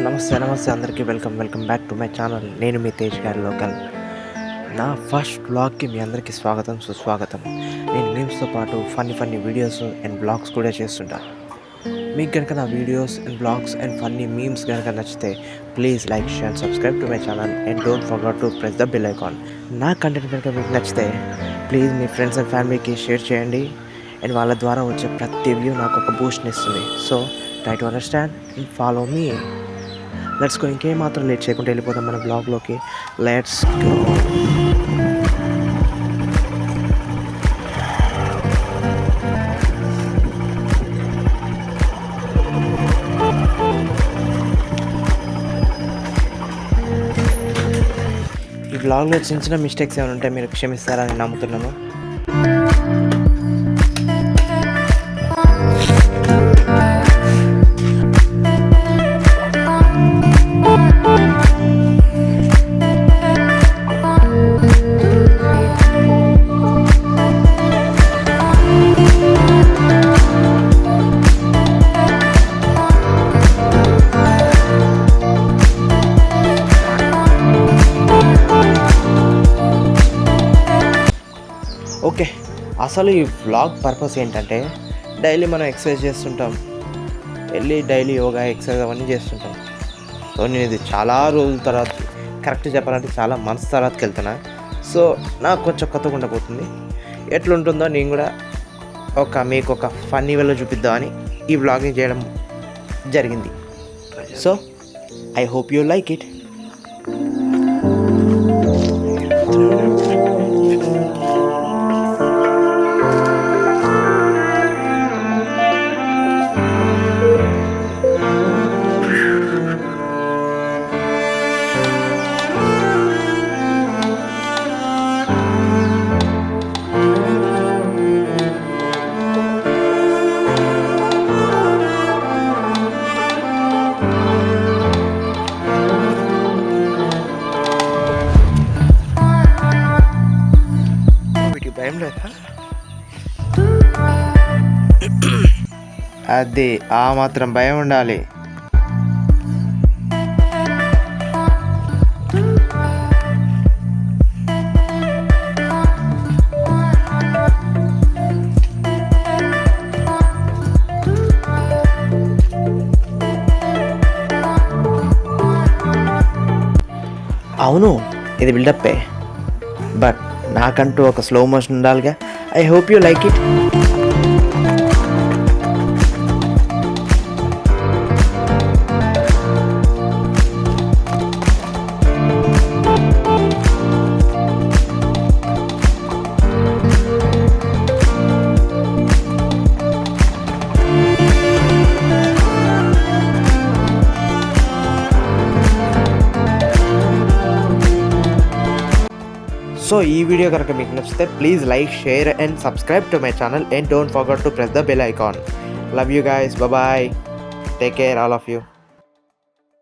నమస్తే అందరికీ welcome back to my channel. నేను మీ తేజ్ గారి లోకల్. నా ఫస్ట్ బ్లాగ్కి మీ అందరికీ స్వాగతం సుస్వాగతం. నేను మీమ్స్తో పాటు ఫన్నీ వీడియోస్ అండ్ బ్లాగ్స్ కూడా చేస్తుంటాను. మీకు కనుక నా videos and blogs and funny memes కనుక నచ్చితే please like share subscribe to my channel and don't forget to press the bell icon. నా కంటెంట్ కనుక మీకు నచ్చితే ప్లీజ్ మీ ఫ్రెండ్స్ అండ్ ఫ్యామిలీకి షేర్ చేయండి. అండ్ వాళ్ళ ద్వారా వచ్చే ప్రతి వ్యూ నాకు ఒక బూస్ట్ని ఇస్తుంది. So try to understand and follow me. Let's go. ఇంకేం మాత్రం లేట్ చేయకుండా వెళ్ళిపోతాం మన బ్లాగ్లోకి. Let's go. ఈ బ్లాగ్లో చిన్న మిస్టేక్స్ ఏమైనా ఉంటే మీరు క్షమిస్తారని నమ్ముతున్నాను. ఓకే, అసలు ఈ వ్లాగ్ పర్పస్ ఏంటంటే డైలీ మనం ఎక్సర్సైజ్ చేస్తుంటాం, డైలీ యోగా ఎక్సర్సైజ్ అవన్నీ చేస్తుంటాం. సో నేను ఇది చాలా రోజుల తర్వాత, కరెక్ట్ చెప్పాలంటే చాలా మంత్స్ తర్వాతకి వెళ్తున్నా. సో నాకు కొంచెం కొత్తగా ఉండబోతుంది. ఎట్లుంటుందో నేను కూడా మీకు ఒక ఫన్నీ వేలో చూపిద్దామని ఈ వ్లాగింగ్ చేయడం జరిగింది. So I hope you like it. భయం లేదా? అది ఆ మాత్రం భయం ఉండాలి. అవును, ఇది బిల్డప్పే, బట్ నాకంటూ ఒక స్లో మోషన్ ఉండాలిగా. I hope you like it. So ఈ వీడియో కనుక మీకు నచ్చితే please like share and subscribe to my channel and don't forget to press the bell icon. Love you guys. Bye bye. Take care all of you.